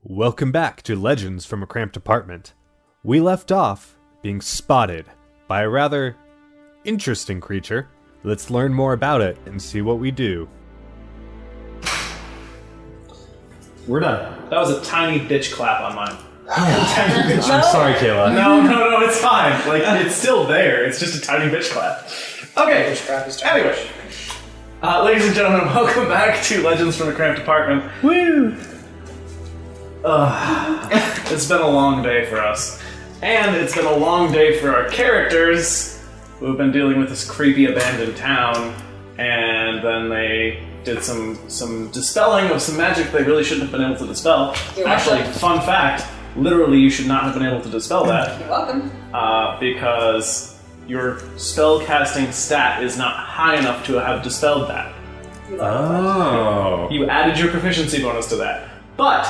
Welcome back to Legends from a Cramped Apartment. We left off being spotted by a rather interesting creature. Let's learn more about it and see what we do. We're done. That was a tiny bitch clap on mine. I'm sorry, Kayla. No, it's fine. Like, it's still there. It's just a tiny bitch clap. Okay. Anyway. Ladies and gentlemen, welcome back to Legends from a Cramped Apartment. Woo! It's been a long day for us. And it's been a long day for our characters, who have been dealing with this creepy abandoned town. And then they did some dispelling of some magic they really shouldn't have been able to dispel. Actually, fun fact, literally you should not have been able to dispel that. You're welcome. Because your spell casting stat is not high enough to have dispelled that. Oh. You added your proficiency bonus to that. But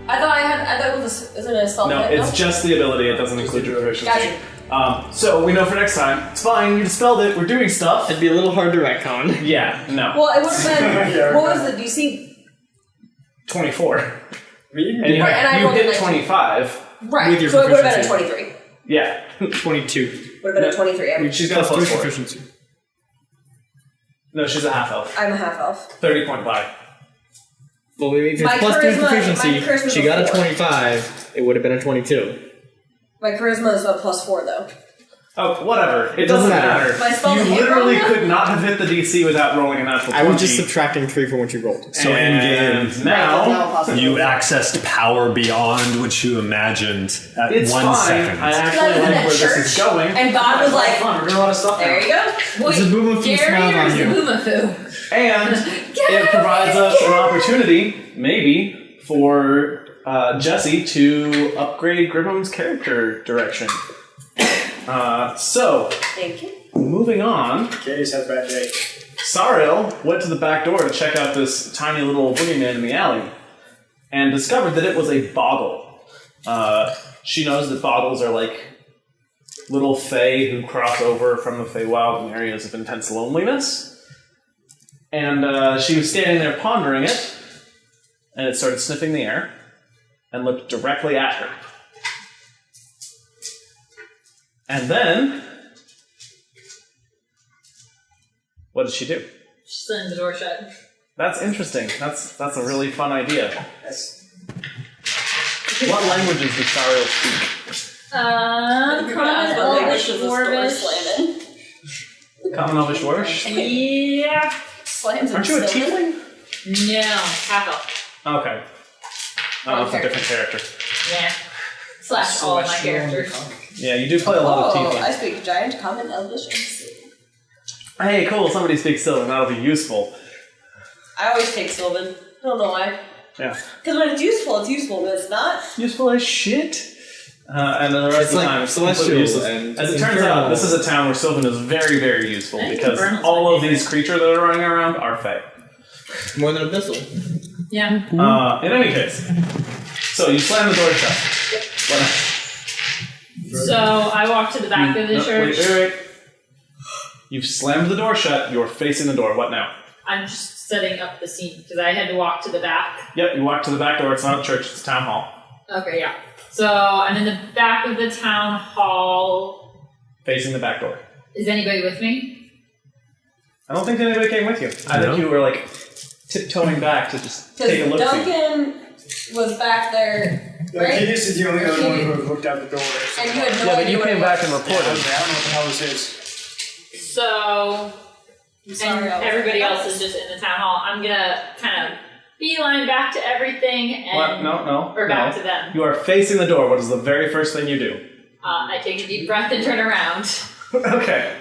I thought it was isn't it a spell? no, it's just the ability, it doesn't include your proficiency. Gotcha. So we know for next time, it's fine, you dispelled it, we're doing stuff. It'd be a little hard to retcon. Yeah, no. Well, it would have been. What was the DC? 24. And you, Right, and I you rolled a hit 19. 25. Right. With your So it would have been a proficiency. 23. Yeah. 22. Would have been a 23. She's got a plus 4. proficiency. No, she's a half elf. I'm a half elf. 30 point buy. Well, if My it's plus 3 charisma- my proficiency, charisma's she a got a 4. 25, it would have been a 22. My charisma is a +4 though. Oh, whatever. It doesn't doesn't matter. matter. My spell's You hit literally roll? could not have hit the DC without rolling a natural 20. I was just subtracting 3 from what you rolled. So and in-game, now, you accessed power beyond what you imagined at it's 1 fine. second. I I actually was in like a where this is church, going. and God was like, Fun. We're doing a lot of stuff "There you go." There's a boomafoo smile on you. And it provides us an opportunity, maybe, for Jesse to upgrade Grimham's character direction. So, Thank you. moving on, Katie's had a bad day. Sariel went to the back door to check out this tiny little boogeyman in the alley and discovered that it was a boggle. She knows that boggles are like little fae who cross over from the Feywild in areas of intense loneliness. And she was standing there pondering it, and it started sniffing the air and looked directly at her. And then, what did she do? She slammed the door shut. That's interesting. That's a really fun idea. That's What languages does Sariel speak? Common, Elvish, Dwarvish. Common Elvish Dwarvish? Yeah. Slams Aren't you a and tiefling? No. Half elf. Okay. Oh, it's a different character. Yeah. Slash all of my characters. Yeah, you do play a lot of Oh, I tiefling. speak Giant, Common, Elvish, and Sylvan. Hey, cool, somebody speaks Silvan, that'll be useful. I always take Sylvan. I don't know why. Yeah. Because when it's useful, but it's not. Useful as shit. And then the rest It's of the like time, it's celestial completely useless. and As it turns infernal. out, this is a town where Sylvan is very, very useful I think because Infernal's all my of these creatures that are running around are Fae. More than Abyssal. Yeah. In any case, so you slam the door shut. What? So I walked to the back of the No, church. wait. You've slammed the door shut, you're facing the door. What now? I'm just setting up the scene because I had to walk to the back. Yep, you walk to the back door. It's not a church, it's a town hall. Okay, yeah. So I'm in the back of the town hall. Facing the back door. Is anybody with me? I don't think anybody came with you. I think you were like tiptoeing back to just take a look. Duncan was back there, right? Katie is the only other one who looked out the door. So And you had no Yeah, but idea you what came it back was. and yeah, I reported. don't know what the hell this is. So, Sorry, and I was everybody like, else is just in the town hall. I'm gonna kind of beeline back to everything and What? No. or back no. to them. You are facing the door. What is the very first thing you do? I take a deep breath and turn around. Okay.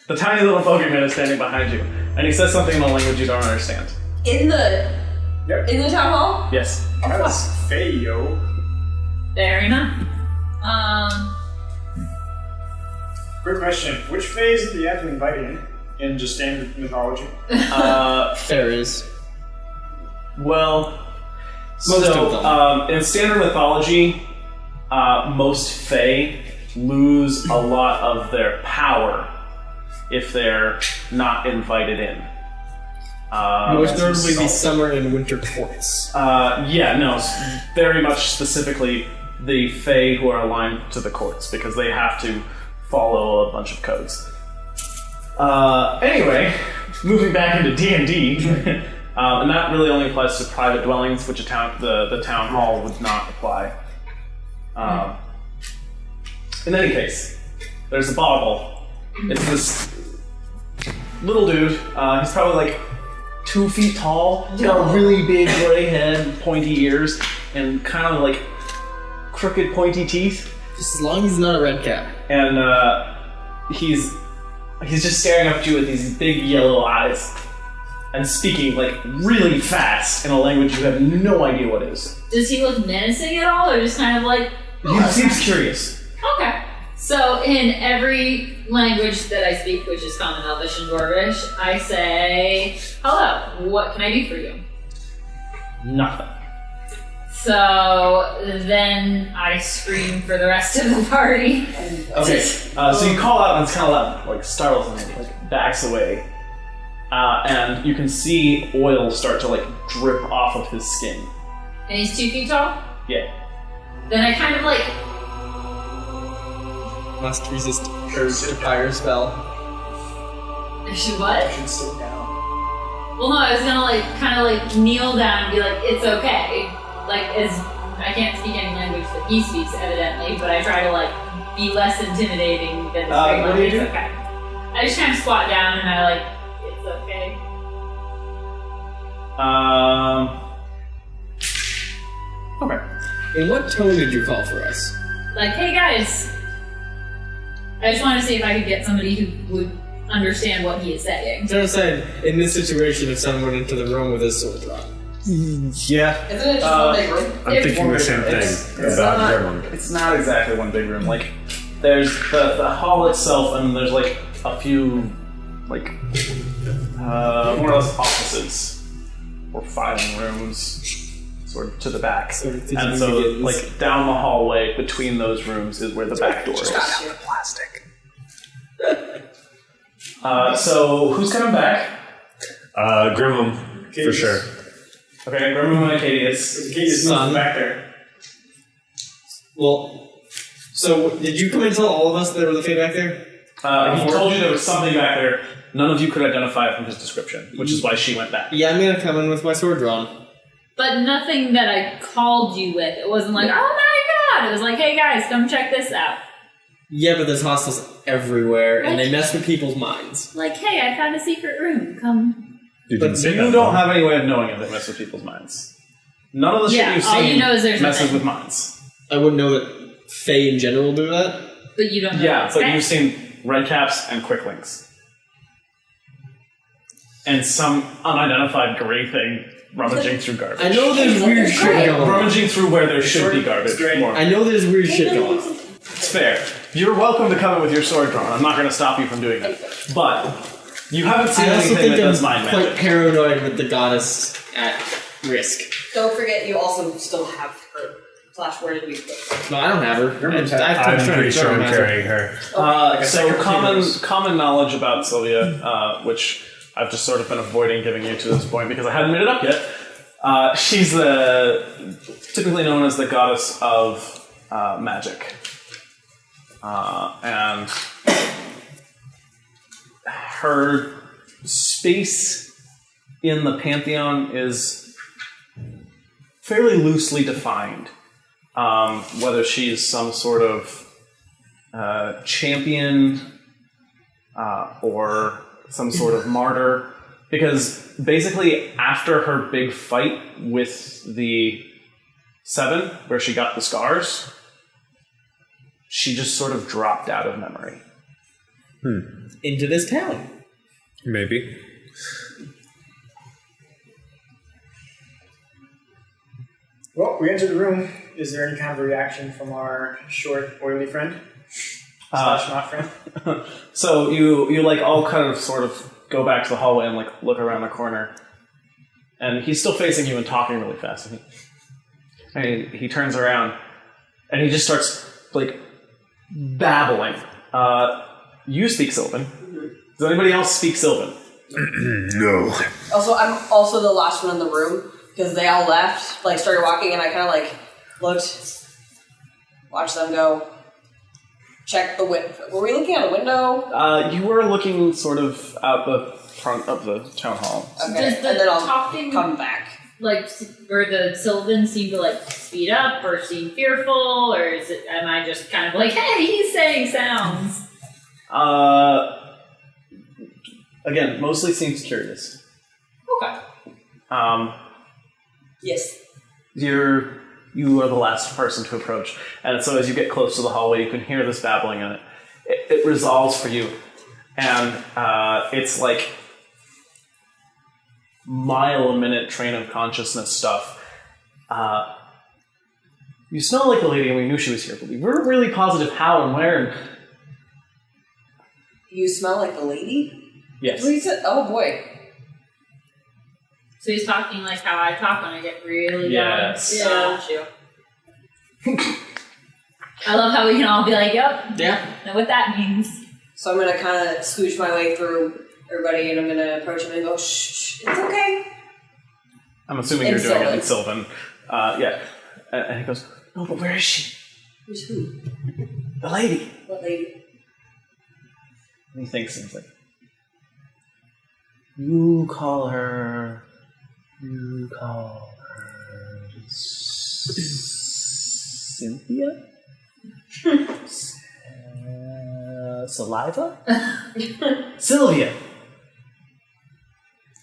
The tiny little bogeyman is standing behind you, and he says something in a language you don't understand. In the Yep. in the town hall? Yes. That's Fayo. Fair enough. Quick question. Which phase do you have to invite in just standard mythology? There is. Well, Most so, of them. in standard mythology, most Fae lose a lot of their power if they're not invited in. Most notably the summer and winter courts. Yeah, no, very much specifically the Fae who are aligned to the courts, because they have to follow a bunch of codes. Anyway, moving back into D&D, and that really only applies to private dwellings, which the town hall would not apply. In any case, there's a boggle. It's this little dude. He's probably like 2 feet tall. He's got a really big gray head, pointy ears, and kind of like crooked, pointy teeth. Just as long as he's not a red cap. And he's just staring up at you with these big yellow eyes and speaking like really fast in a language you have no idea what it is. Does he look menacing at all, or just kind of like... He seems curious. Okay. So in every language that I speak, which is Common, Elvish, and Dwarvish, I say, hello, what can I do for you? Nothing. So then I scream for the rest of the party. Okay. So you call out and it's kind of loud, like startles him, like backs away. And you can see oil start to like drip off of his skin. And he's 2 feet tall? Yeah. Then I kind of like... Must resist urge to fire spell. I should what? I should sit down. Well, no, I was gonna like kind of like kneel down and be like, it's okay. Like, as I can't speak any language that he speaks, evidently, but I try to like be less intimidating than his what do you do? It's okay. I just kind of squat down and I like, it's okay. Okay. In what tone did you call for us? Like, hey guys, I just wanted to see if I could get somebody who would understand what he is saying. So I'm saying, in this situation, if someone went into the room with his sword drawn. Yeah. Isn't it just one big room? I'm thinking the same thing about German. It's not exactly one big room. Like, there's the hall itself, and there's like a few, like, more or less offices or filing rooms, sort of to the back. And so, like, down the hallway between those rooms is where the back door is. Plastic. So who's coming back? Grimham, for sure. Okay, Grimham and Acadius. Acadius moving back there. Well, so did you come and tell all of us there was a Fae back there? He told you there was something back there. None of you could identify it from his description, which is why she went back. Yeah, I'm gonna come in with my sword drawn. But nothing that I called you with. It wasn't like, oh my god! It was like, hey guys, come check this out. Yeah, but there's hostels everywhere, and they mess with people's minds. Like, hey, I found a secret room. Come. You But didn't say you that, don't though. have any way of knowing if it messes with people's minds. None of the shit Yeah, you've all seen you know is there's messes nothing. with minds. I wouldn't know that Fae in general do that. But you don't know. Yeah, what's but back. you've seen red caps and quicklinks. And some unidentified gray thing rummaging through garbage. I know there's weird shit going on. Rummaging through where there should be garbage. More. I know there's weird shit going on. It's fair. You're welcome to come in with your sword drawn. I'm not going to stop you from doing that. But you haven't seen I also anything think that does I'm mind quite magic. paranoid with the goddess at risk. Don't forget, you also still have her. Slash, where did we put her? No, I don't have her. Remember that. I'm pretty sure I'm carrying her. So common knowledge about Sylvia, which I've just sort of been avoiding giving you to this point because I hadn't made it up yet. She's typically known as the goddess of magic. And her space in the pantheon is fairly loosely defined. Whether she's some sort of champion or some sort of martyr. Because basically after her big fight with the Seven, where she got the scars, she just sort of dropped out of memory. Into this town. Maybe. Well, we entered the room. Is there any kind of reaction from our short, oily friend? Slash not friend? So you like all kind of sort of go back to the hallway and like look around the corner, and he's still facing you and talking really fast. And he turns around and he just starts like babbling. You speak Sylvan. Does anybody else speak Sylvan? No. Also, I'm also the last one in the room because they all left, like started walking, and I kind of like looked, watched them go, check the window. Were we looking out a window? You were looking sort of out the front of the town hall. Okay, Does the and then I'll talking come back. like, or the Silvan seem to like speed up or seem fearful, or is it? Am I just kind of like, hey, he's saying sounds? Again, mostly seems curious. Okay. Yes. You are the last person to approach, and so as you get close to the hallway, you can hear this babbling, and it resolves for you, and it's like mile-a-minute train of consciousness stuff. You smell like the lady, and we knew she was here, but we weren't really positive how and where. And You smell like the lady? yes, What he said? Oh boy. So he's talking like how I talk when I get really Yes. down. Got you. I love how we can all be like, yep, Yeah. know what that means. So I'm gonna kind of scooch my way through everybody, and I'm gonna approach him and go, shh, it's okay. I'm assuming In you're doing it in Silvan. Silvan. Yeah, and he goes, "No, but where is she? Who's who? The lady." What lady? And he thinks and he's like, You call her Cynthia? Saliva? Sylvia.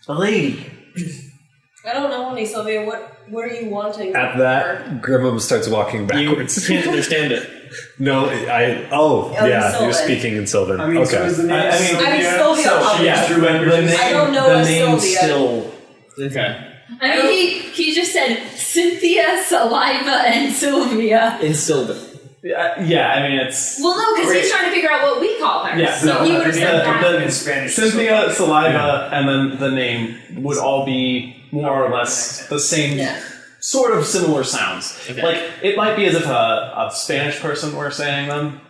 The lady. I don't know, honey, Sylvia. What are you wanting? At that, Grimum starts walking You backwards. can't understand it. No, Oh, yeah, Sylvan. you're speaking in Sylvan. I mean, so Okay. is the name I mean, Sylvia? Sylvia, So obviously. yeah, the name, I don't know the a name Sylvia. still. Okay. I mean, he just said Cynthia, Saliva, and Sylvia. In Silvan. Yeah, I mean it's. Well, no, because he's trying to figure out what we call her. Yeah, so no, he would have the- said that. in Spanish. Cynthia, Saliva, and then the name would all be more or less the same, Yeah. sort of similar sounds. Okay. Like, it might be as if a Spanish person were saying them,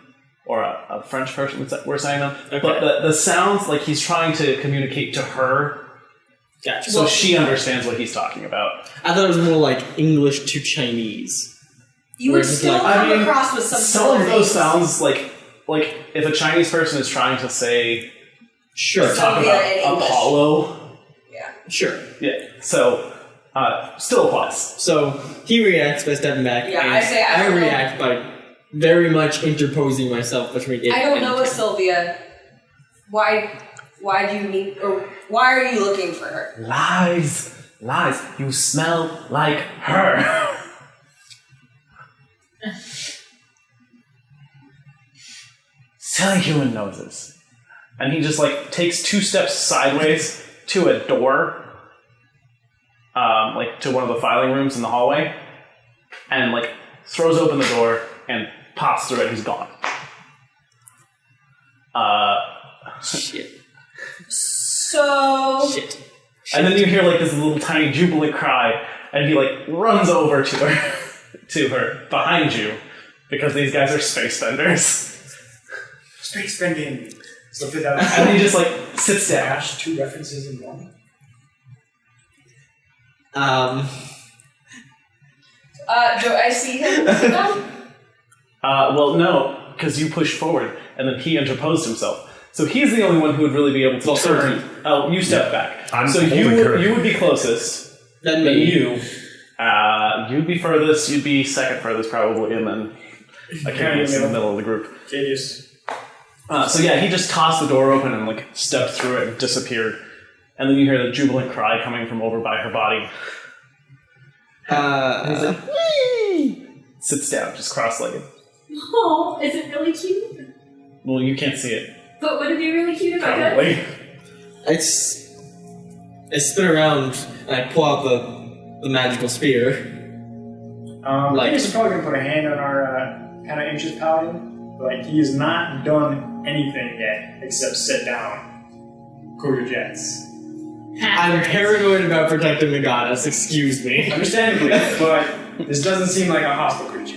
or a French person were saying them, Okay. but the sounds, like he's trying to communicate to her, Gotcha. so she understands what he's talking about. I thought it was more like English to Chinese. You would Whereas it's still like- come I mean, across with some Some of similar those names. sounds, like if a Chinese person is trying to say, Sure. talk Sylvia about in English. Apollo, Yeah. Sure. yeah, so, still applies. So he reacts by stepping back. Yeah, and I say I don't know. react by very much interposing myself between it I don't and know a him. Sylvia. Why do you need, or why are you looking for her? Lies, you smell like her. Silly human noses. And he just like takes 2 steps sideways to a door, like to one of the filing rooms in the hallway, and like throws open the door and pops through it. He's gone. Shit. So Shit. And then you hear like this little tiny jubilant cry, and he like runs over to her behind you, because these guys are space benders. Space bending. So for that, And he just like sits down. Ash, 2 references in one. do I see him now? Well, no, because you pushed forward, and then he interposed himself. So he's the only one who would really be able to Well, turn. Oh, you step back. I'm so holding her. you would be closest. Then Then me. you. You'd be furthest. You'd be second furthest probably, and then Acadius in the middle of the group. Cadius. So yeah, he just tossed the door open and like stepped through it and disappeared. And then you hear the jubilant cry coming from over by her body. And he's like, "Whee!" Sits down, just cross-legged. Oh, is it really cute? Well, you can't see it, But would it be really cute if I could? probably. I spin around and I pull out the magical spear. Like, Cadius is probably going to put a hand on our kind of anxious paladin, but he has not done anything yet except sit down. Cool your jets. I'm paranoid about protecting the goddess, excuse me. Understandably, but this doesn't seem like a hostile creature.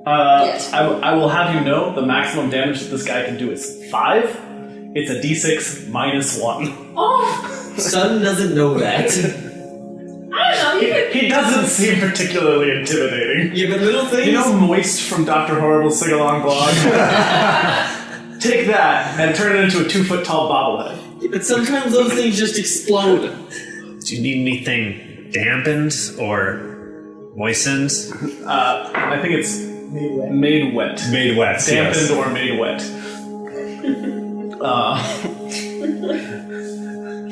Yes. I will have you know the maximum damage that this guy can do is 5. It's a d6 -1. Oh, Sun doesn't know that. I don't know. You could. He doesn't seem particularly intimidating. Yeah, but little things. You know Moist from Dr. Horrible's sing-along blog? Take that and turn it into a 2-foot-tall bobblehead. Yeah, but sometimes those things just explode. Do you need anything dampened or moistened? I think it's Made wet. made wet. Made wet, Dampened yes. or made wet.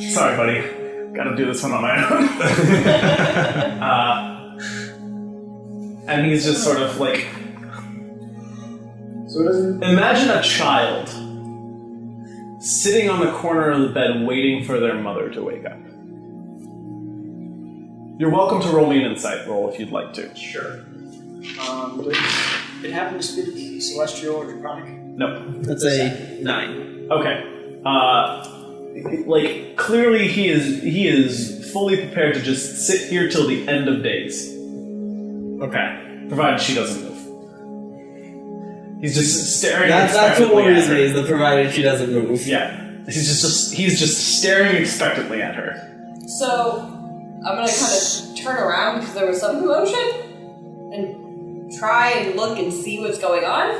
Sorry, buddy. Gotta do this one on my own. And he's just sort of like... So it doesn't. Imagine a child sitting on the corner of the bed waiting for their mother to wake up. You're welcome to roll me an insight roll if you'd like to. Sure. Does it happen to speak Celestial or Draconic? No. That's a 9. Okay. Like, clearly he is fully prepared to just sit here till the end of days. Okay. Provided she doesn't move. He's just staring That's what expectantly worries at her. me, is the provided she doesn't move. Yeah. He's just staring expectantly at her. So, I'm gonna kind of turn around because there was some commotion and try and look and see what's going on.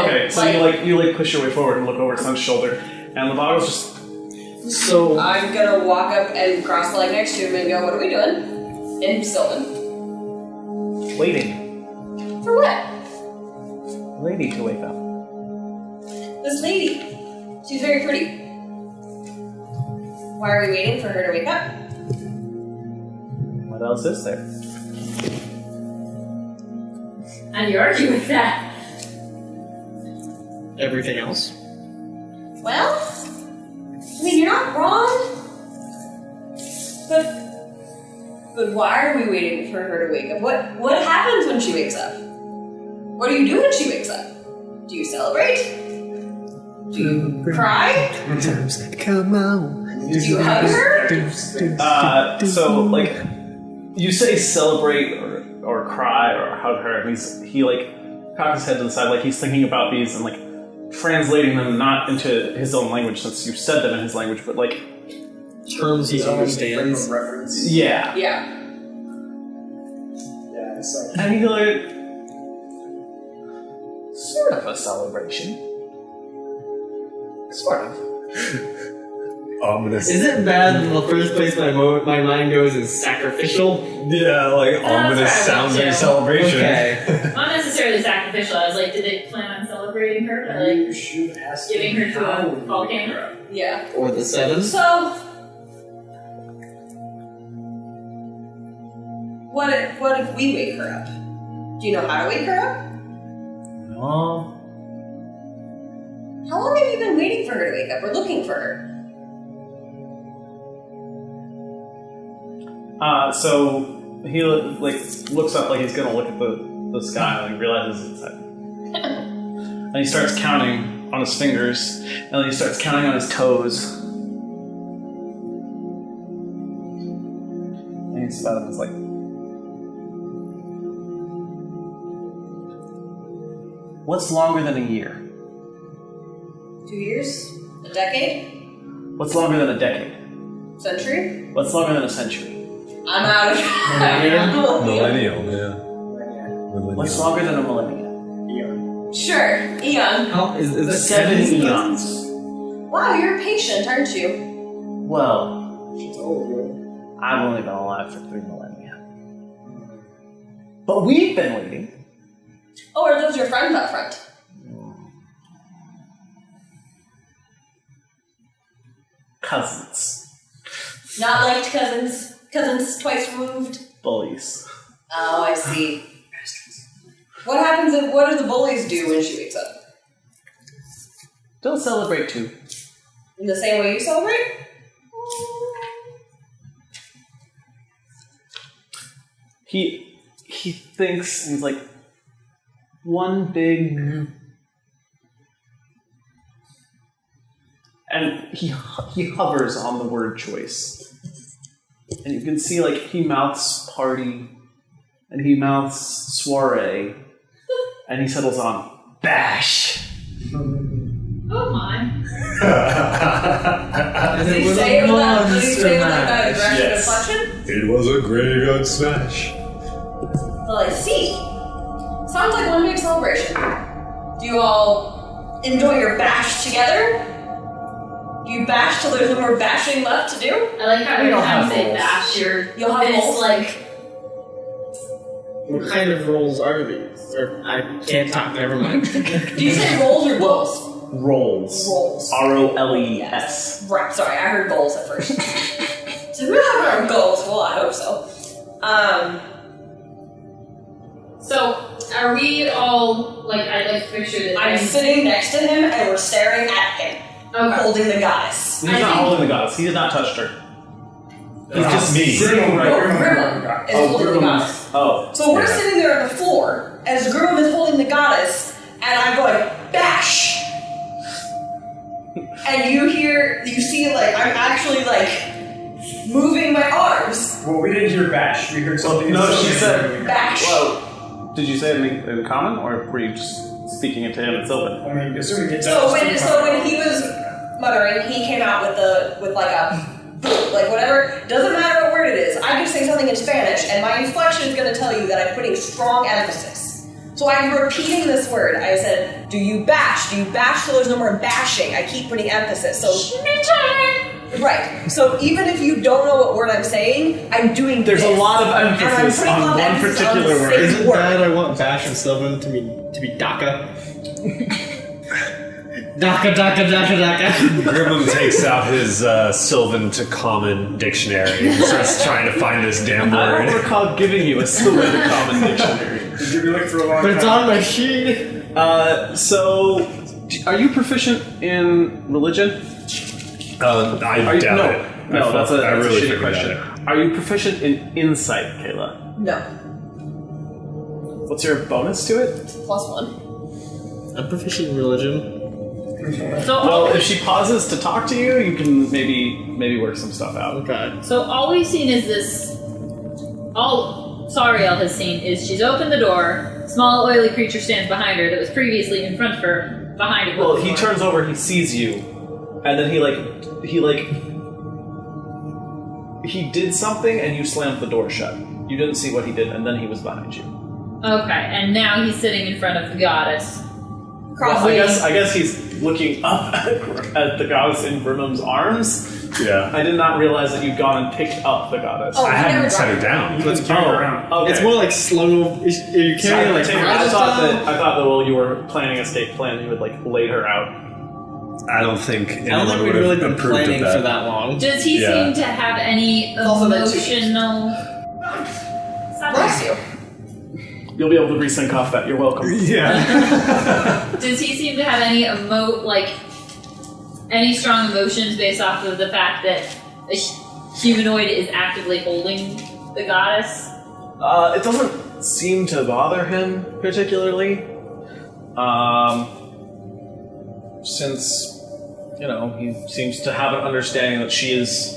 Okay, And, so you push your way forward and look over Sun's shoulder, and the bottle's just... So, I'm gonna walk up and cross the leg next to him and go, "What are we doing?" In Silvan. waiting. For what? Lady to wake up. This lady. She's very pretty. Why are we waiting for her to wake up? What else is there? How do you argue with that? everything else. Well, I mean, you're not wrong. But why are we waiting for her to wake up? What happens when she wakes up? What do you do when she wakes up? Do you celebrate? Do you cry? Come on. Do you hug her? So, like, you say celebrate or cry or hug her, and he cocks his head to the side like he's thinking about these and, like, translating them not into his own language since you've said them in his language, but, like... Terms he understands. Frame of reference. Yeah. Yeah. Yeah, it's like... And he's like... Sort of a celebration. Sort of. Ominous. Is it bad that the first place my mind goes is sacrificial? Yeah, like ominous that's what I sounding went to. celebration. Okay. Not necessarily sacrificial. I was like, did they plan on celebrating her by You like should ask giving her to how a we wake volcano? her up. Yeah. Or the seven? So, what if we wake her up? Do you know how to wake her up? No. How long have you been waiting for her to wake up? We're looking for her. So he looks up like he's gonna look at the sky and he realizes it's inside. And he starts counting on his fingers, and then he starts counting on his toes. And he's about him. It's like, what's longer than a year? 2 years? A decade? What's longer than a decade? Century? What's longer than a century? I'm out of Millennial, yeah. What's longer than a millennia? Eon. Sure, Eon. How is that 7 seven eons. Wow, you're patient, aren't you? Well, She's old, yo. I've only been alive for 3 millennia. But we've been waiting. Oh, are those your friends up front? Cousins. Not like cousins. Cousins twice removed. Bullies. Oh, I see. What happens if, what do the bullies do when she wakes up? Don't celebrate too. In the same way you celebrate? He thinks, and he's like, one big... And he hovers on the word choice. And you can see, like, he mouths party, and he mouths soiree, and he settles on bash. Oh my. Does he say it with that aggressive inflection? It was a graveyard smash. Well, I see. Sounds like one big celebration. Do you all enjoy your bash together? Do you bash till there's no more bashing left to do? I like how every don't time have you say rolls. bash, You'll have it's rolls? like, What kind of rolls are these? Or I can't talk. Never mind. Do you say rolls or goals? Rolls. Rolls. ROLES. Right, sorry, I heard goals at first. So we don't have our goals. Well, I hope so. so are we all, like, I'd like to picture that I'm sitting next to him and we're staring at him, Okay. holding the goddess. He's not holding the goddess. He has not touched her. He's just me. Sitting right No, there. Grimma is holding the goddess. Oh. So we're Yeah. sitting there on the floor as Grimma is holding the goddess, and I'm going, bash! And you see, like, I'm actually, like, moving my arms. Well, we didn't hear bash. We heard something. No, she said Bash. Whoa. Did you say it in common, or were you just speaking it to him in Sylvan? I mean, assuming it's So when he was muttering, he came out with like a like whatever. Doesn't matter what word it is. I could say something in Spanish, and my inflection is going to tell you that I'm putting strong emphasis. So I'm repeating this word. I said, "Do you bash? Do you bash till there's no more bashing?" I keep putting emphasis. So right. So even if you don't know what word I'm saying, I'm doing. There's this. a lot of And I'm emphasis putting a lot on of one emphasis on particular the word. same Is it word. bad I want Bash and Silvan to be DACA? DACA. Grimmum takes out his Sylvan to Common dictionary and starts trying to find this damn I don't word. recall giving you a Sylvan common dictionary. Did you look for a long But it's time? on my sheet. So, are you proficient in religion? I Are you, doubt no, it. no, that's a really shitty think question. about it. Are you proficient in insight, Kayla? No. What's your bonus to it? +1. I'm proficient in religion. So, Well, if she pauses to talk to you, you can maybe work some stuff out. Okay. so all we've seen is this. All Sariel has seen is she's opened the door. Small oily creature stands behind her that was previously in front of her, behind her. Well, he turns over, he sees you, and then he did something, and you slammed the door shut. You didn't see what he did, and then he was behind you. Okay, and now he's sitting in front of the goddess. Well, I guess he's looking up at the goddess in Brimham's arms. Yeah. I did not realize that you'd gone and picked up the goddess. Oh, I he hadn't never set her dropped down. Let's carry it around. Okay. It's more like slung over. Are you carrying like I thought that while you were planning escape plan, you would like lay her out. I don't think I don't anyone think we've would have really been approved of planning that. for that long. Does he Yeah. seem to have any also been 2 weeks. emotional? Bless you. You'll be able to resync off that. You're welcome. Yeah. Does he seem to have any any strong emotions based off of the fact that a humanoid is actively holding the goddess? It doesn't seem to bother him particularly. Since, he seems to have an understanding that she is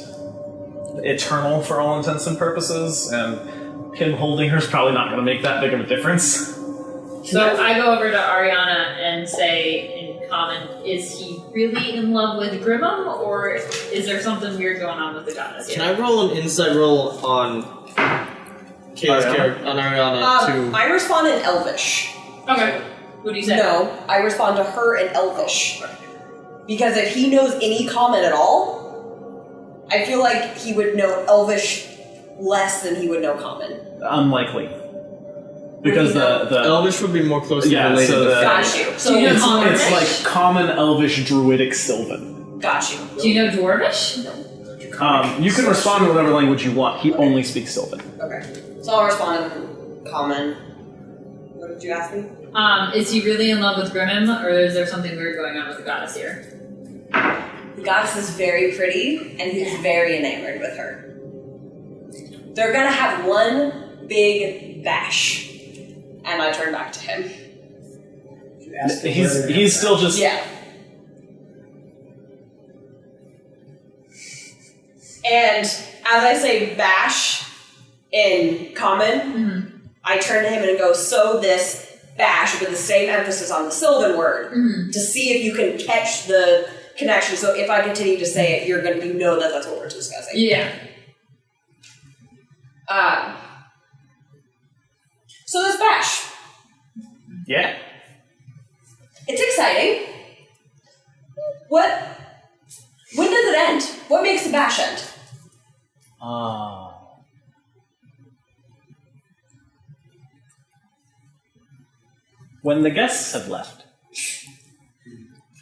eternal for all intents and purposes, and him holding her is probably not going to make that big of a difference. So I go over to Ariana and say in common, is he really in love with Grimmum, or is there something weird going on with the goddess here? Can I roll an insight roll on Kayla's Ariana? character, on Ariana I respond in Elvish. Okay. What do you say? No, I respond to her in Elvish. Because if he knows any common at all, I feel like he would know Elvish less than he would know common. Unlikely. Because the Elvish would be more closely Yeah, related so to the- Got you. So Do you know it's Dwarvish? like common Elvish druidic Sylvan. got you. Do you know Dwarvish? You can respond in whatever language you want. He only speaks Sylvan. Okay. So I'll respond in common. What did you ask me? Is he really in love with Grimmum, or is there something weird going on with the goddess here? The goddess is very pretty, and he's very enamored with her. They're gonna have one big bash. And I turn back to him. He's still just Yeah. And as I say bash in common, I turn to him and go, so this bash with the same emphasis on the Silvan word to see if you can catch the connection. So if I continue to say it, you know that that's what we're discussing. Yeah. So this bash, Yeah. it's exciting. When does it end? What makes the bash end? When the guests have left.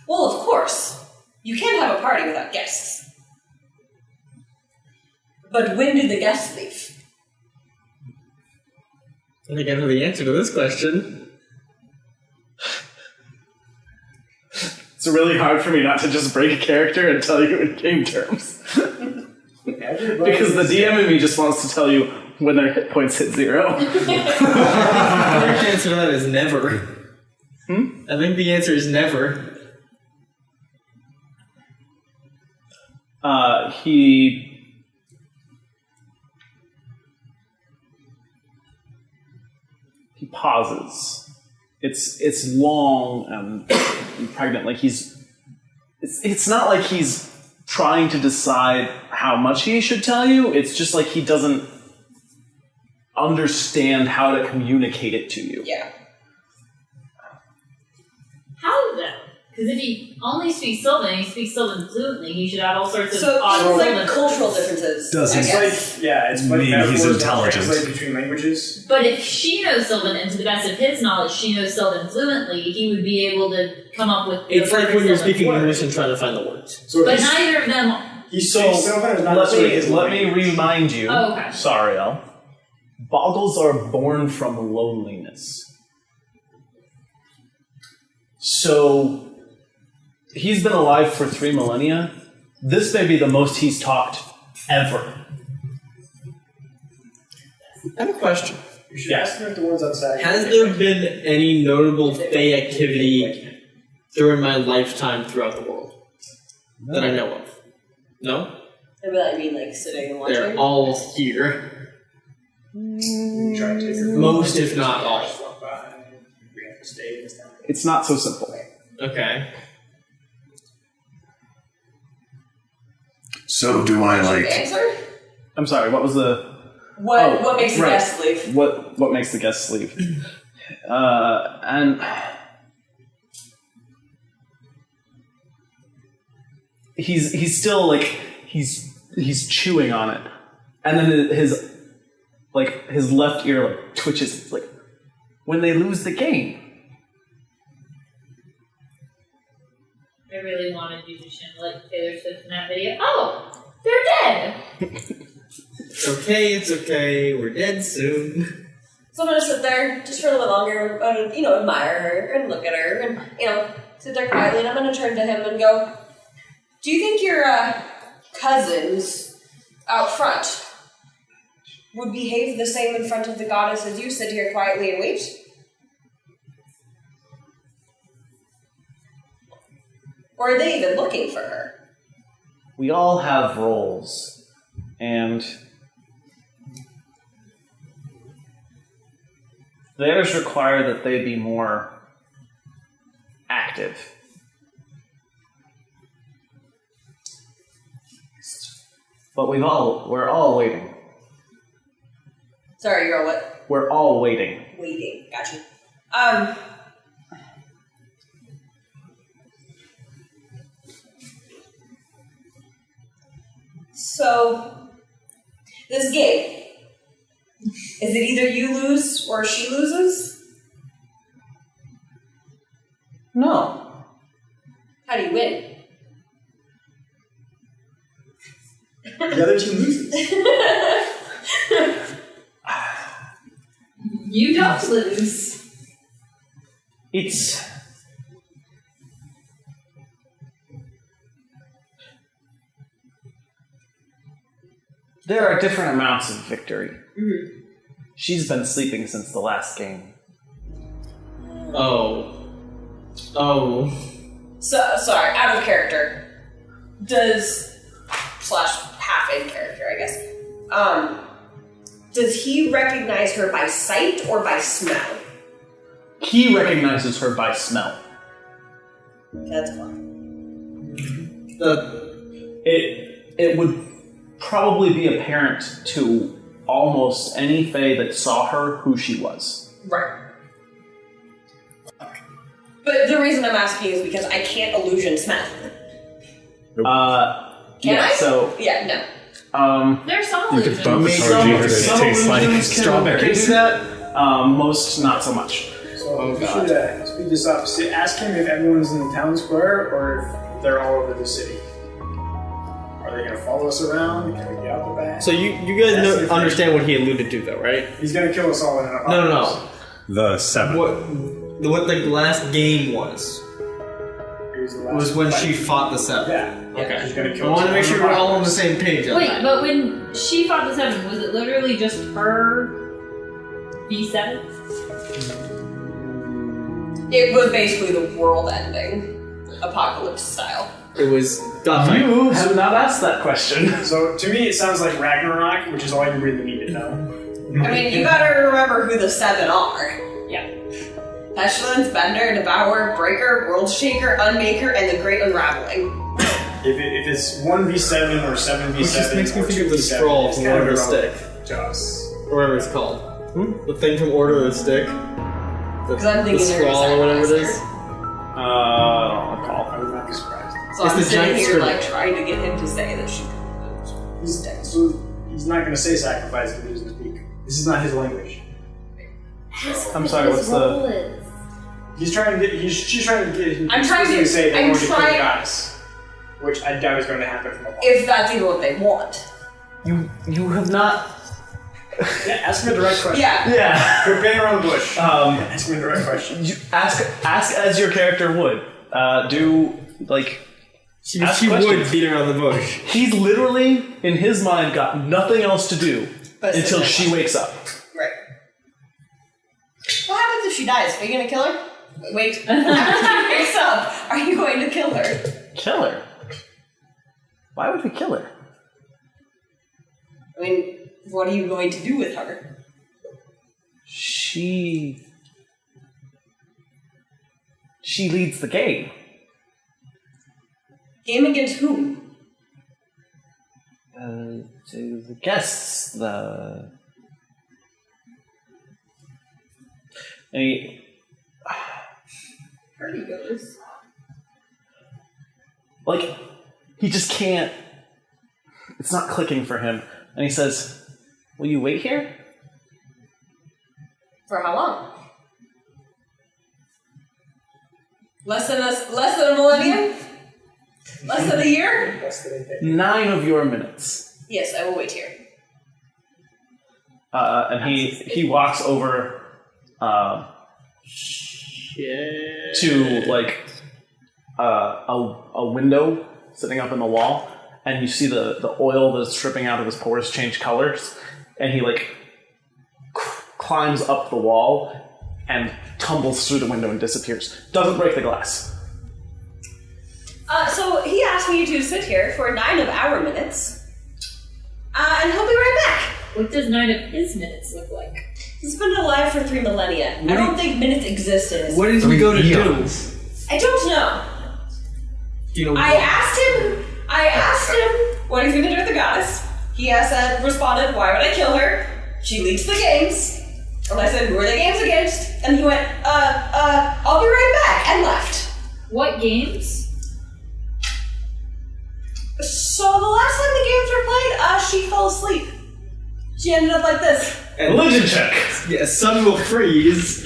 Well, of course. You can't have a party without guests. But when do the guests leave? I think I know the answer to this question. It's really hard for me not to just break a character and tell you in game terms. Because the DM in me just wants to tell you when their hit points hit 0. The correct answer to that is never. I think the answer is never. He pauses. It's long and pregnant. Like it's not like he's trying to decide how much he should tell you. It's just like he doesn't understand how to communicate it to you. Yeah. How though? Because if he only speaks Silvan, he speaks Silvan fluently, he should have all sorts of So odd it's like Silvan. cultural differences. Doesn't- I It's guess. like, yeah, it's like Mean he's metaphors that intelligent. translate between languages. But if she knows Silvan, and to the best of his knowledge, she knows Silvan fluently, he would be able to come up with the It's like perfect when you're Silvan speaking word. English and trying to find the words. So But he's, neither of them. he's So Sylvan is not let necessarily me his language. remind you. Oh, okay. Sorry, El. Boggles are born from loneliness. So he's been alive for 3 millennia. This may be the most he's talked ever. I have a question. You should ask him if the ones outside. Has there been any notable Fey activity during my lifetime throughout the world that I know of? No? Maybe I mean like sitting and watching. They're all here. Try to take your Most, if not all. walk by. We have to stay in this town. It's not so simple. Okay. So do I like? Answer? I'm sorry, what was the... What makes the right. guests leave? What makes the guests leave? And he's still like he's chewing on it, and then his left ear like twitches. It's like when they lose the game. I really wanted you to shim like Taylor Swift in that video. Oh, they're dead! It's okay. We're dead soon. So I'm gonna sit there just for a little bit longer and, admire her and look at her and, sit there quietly, and I'm gonna turn to him and go, do you think your cousins out front would behave the same in front of the goddess as you sit here quietly and wait? Or are they even looking for her? We all have roles, and theirs require that they be more active. But we're all waiting. Sorry, you're all what? We're all waiting. Waiting. Gotcha. So, this game, is it either you lose or she loses? No. How do you win? The other team loses. You don't lose. It's... There are different amounts of victory. Mm-hmm. She's been sleeping since the last game. Oh. So, sorry, out of character. Half in character, I guess. Does he recognize her by sight or by smell? he recognizes her by smell. That's fine. It would probably be apparent to almost any Fae that saw her who she was. Right. But the reason I'm asking is because I can't illusion smell. Can I? So yeah, no. There's some You could illusions. thaumaturgy her to taste like can strawberries. do that. Most not so much. So we should speed this up. Ask him if everyone's in the town square or if they're all over the city. Are they going to follow us around? Can we get out the back? So you guys understand what he alluded to, though, right? He's going to kill us all in an apocalypse. No. The 7. What the last game was was when she fought the 7. Yeah. Okay. She's going to I kill us want to make sure in we're an all on the apocalypse. same page on Wait, that. but when she fought the 7, was it literally just her B7? It was basically the world ending, apocalypse style. It was done. You have not asked that question. So to me, it sounds like Ragnarok, which is all you really need to know. I mean, you gotta remember who the 7 are. Yeah. Pestilence, Bender, Devourer, Breaker, World Shaker, Unmaker, and the Great Unraveling. If it's 1v7 or 7v7, Which just makes me or think of the 2v7, scroll it's from kind of Order of the irrelevant Stick. to us. Or whatever it's called. The thing from Order of the Stick. Because I'm thinking the they're scroll or whatever it is. Sacrificer. I don't recall. I would not be surprised. So It's I'm the sitting giant here scribble. like trying to get him to say that she. He's not going to say sacrifice because he doesn't speak. This is not his language. I'm sorry, what's the... She's trying to get I'm trying to- say they're I'm going to kill the trying- goddess, which I doubt is going to happen from a long. If that's even what they want. You have not... Yeah, ask him a direct question. Yeah. Yeah. Quit beating around the bush. Ask him a direct question. You ask as your character would. She Ask would questions. beat around the bush. He's literally, in his mind, got nothing else to do But sit until there. she wakes up. Right. What happens if she dies? Are you gonna kill her? Wait. After she wakes up, are you going to kill her? Kill her? Why would we kill her? I mean, what are you going to do with her? She leads the game. Game against whom? To the guests, the... Party goes. Like, he just can't... It's not clicking for him. And he says, will you wait here? For how long? Less than a millennium? Less than a year? 9 of your minutes. Yes, I will wait here. And he walks over to like a window sitting up in the wall, and you see the oil that's dripping out of his pores change colors, and he like climbs up the wall and tumbles through the window and disappears. Doesn't break the glass. So he asked me to sit here for 9 of our minutes, and he'll be right back. What does 9 of his minutes look like? He's been alive for 3 millennia. I don't think minutes exist in his. What is he going to do? I don't know. Do you know I asked him what he's going to do with the goddess. He has responded, why would I kill her? She leads the games. And I said, who are the games against? And he went, I'll be right back, and left. What games? So the last time the games were played, she fell asleep. She ended up like this. Religion check. Yeah, sun will freeze.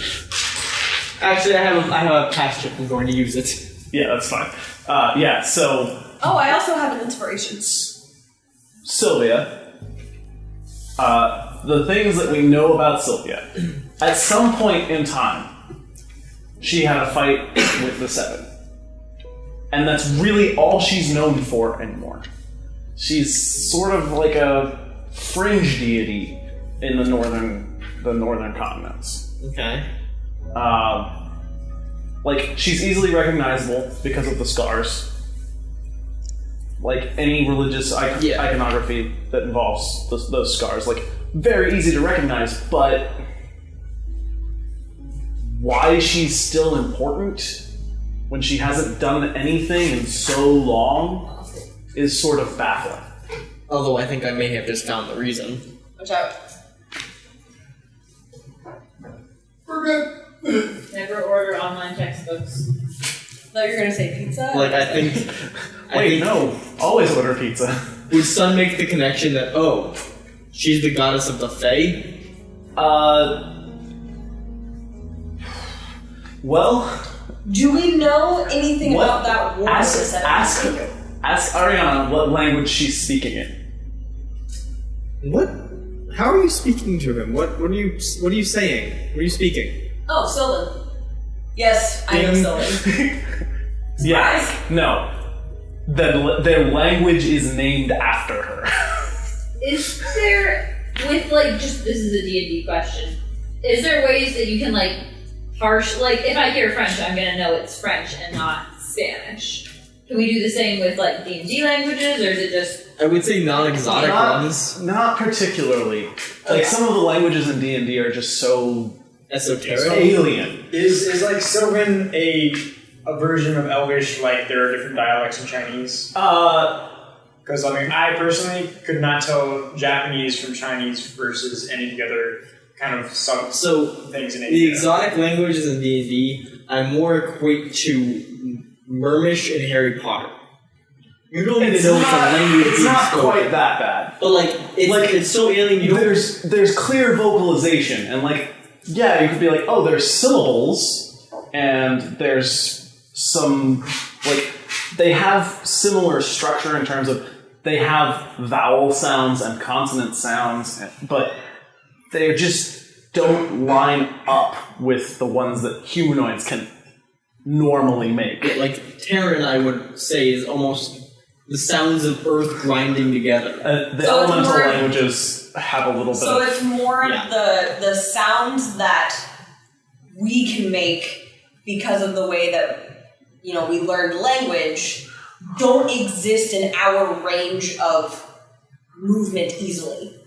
Actually, I have a past chip. I'm going to use it. Yeah, that's fine. So Oh, I also have an inspiration. Sylvia, the things that we know about Sylvia, at some point in time, she had a fight with the 7. And that's really all she's known for anymore. She's sort of like a fringe deity in the northern continents. Okay. Like, she's easily recognizable because of the scars. Like, any religious iconography that involves those scars. Like, very easy to recognize, but why she's still important when she hasn't done anything in so long is sort of baffling. Although I think I may have just found the reason. Watch out. Never order online textbooks. Thought you were gonna say pizza. Like, I think... Wait, no. Always order pizza. Would Sun make the connection that, oh, she's the goddess of the Fae? Well... Do we know anything What? about that war? Ask Ariana what language she's speaking in. What? How are you speaking to him? What are you saying? What are you speaking? Oh, Silvan. Yes, I know Silvan. Yes. No. Their language is named after her. Is there, with like, just this is a D&D question, is there ways that you can like if I hear French, I'm gonna know it's French and not Spanish. Can we do the same with like D&D languages, or is it just... I would say non-exotic ones. Not particularly. Like, some of the languages in D&D are just so... Esoteric. alien. Is like Silvan a version of Elvish, like there are different dialects in Chinese? Because, I mean, I personally could not tell Japanese from Chinese versus any of the other kind of things in Asia. The exotic languages in D&D, I more equate to Mermish and Harry Potter. You don't even know it's a language. It's not quite that bad. But, like, it's so alien, you don't... There's clear vocalization, and, like, yeah, you could be like, oh, there's syllables, and there's some, like, they have similar structure in terms of they have vowel sounds and consonant sounds, but they just don't line up with the ones that humanoids can normally make. Yeah, like, Terran, I would say, is almost the sounds of Earth grinding together. The elemental languages have a little bit So of... it's more the sounds that we can make because of the way that, you know, we learned language don't exist in our range of movement easily.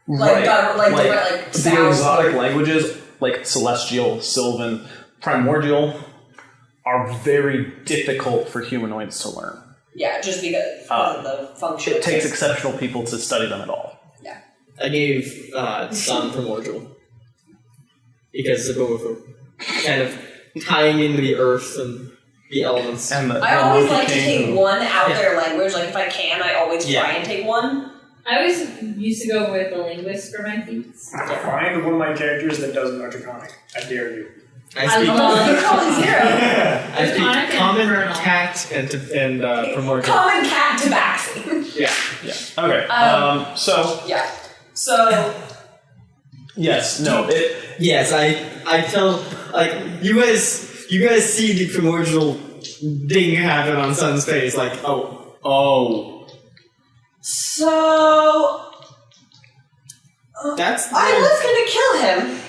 Like, different the sounds. exotic languages, like Celestial, Silvan, Primordial, are very difficult for humanoids to learn. Yeah, just because of the function. It takes exceptional people to study them at all. Yeah. I gave Sun Primordial. Because it's both of kind of tying into the earth and the elements. And I always like to take one out their language. Like, if I can, I always try and take one. I always used to go with the linguist for my feats. Find one of my characters that does Draconic. I dare you. I speak You're calling zero. I speak Draconic and common, infernal. cat, and Primordial. Common cat tabaxi. Yeah. Okay, so... Yeah. So... Yes, no, Yes, I tell, like, you guys see the Primordial ding happen on Sun's face, like, oh. So... That's I was gonna kill him.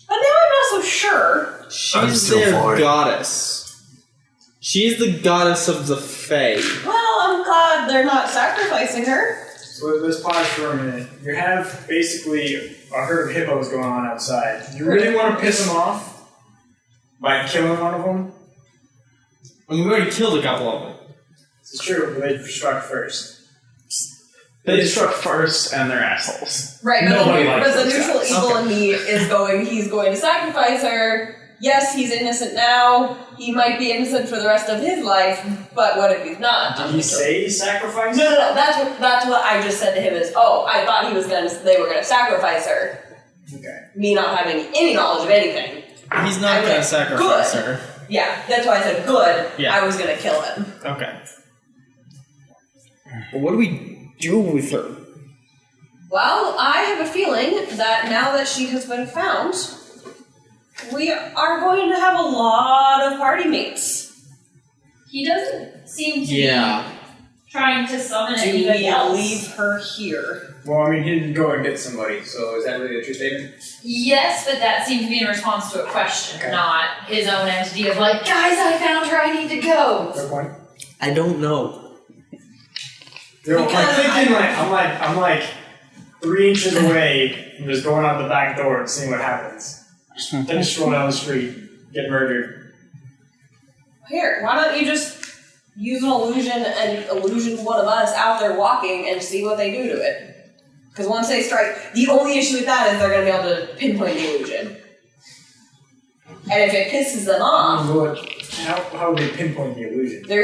But now I'm not so sure. She's their goddess. She's the goddess of the Fae. Well, I'm glad they're not sacrificing her. So let's pause for a minute. You have basically a herd of hippos going on outside. You really want to piss them off by killing one of them? And we've already killed a couple of them. This is true, but they struck first. they struck first and they're assholes. Right, Nobody likes but the those neutral guys. evil in me is he's going to sacrifice her. Yes, he's innocent now. He might be innocent for the rest of his life, but what if he's not? Did he say sacrifice? No. That's what I just said to him is, I thought they were gonna sacrifice her. Okay. Me not having any knowledge of anything. He's not going to sacrifice good. her. Yeah, that's why I said good. Yeah. I was gonna kill him. Okay. Well, what do we do with her? Well, I have a feeling that now that she has been found, we are going to have a lot of party mates. He doesn't seem to Yeah. be trying to summon Do anybody we else. leave her here? Well, I mean, he didn't go and get somebody, so is that really a true statement? Yes, but that seemed to be in response to a question, Okay. not his own entity of like, guys, I found her, I need to go. Good point. I don't know. They're like Because thinking I'm like 3 inches away from just going out the back door and seeing what happens. Then just roll down the street, get murdered. Here, why don't you just use an illusion and illusion one of us out there walking and see what they do to it? Because once they strike, the only issue with that is they're going to be able to pinpoint the illusion. And if it pisses them off, How would they pinpoint the illusion? they're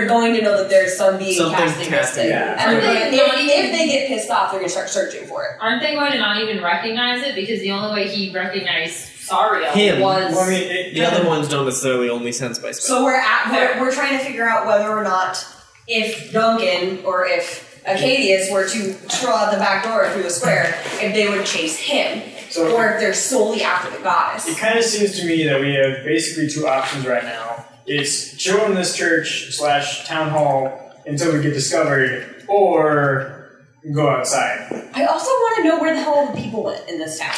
going to know that there's some being casting this thing. Yeah. And if they get pissed off, they're going to start searching for it. Aren't they going to not even recognize it? Because the only way he recognized Sario Him. was... Well, I mean, The other ones don't necessarily only sense by smell. So we're trying to figure out whether or not if Duncan or if Acadius were to draw out the back door through the square, if they would chase him. So- or if they're solely after the goddess. it kind of seems to me that we have basically two options right now. It's chill in this church / town hall until we get discovered, or go outside. I also want to know where the hell all the people went in this town.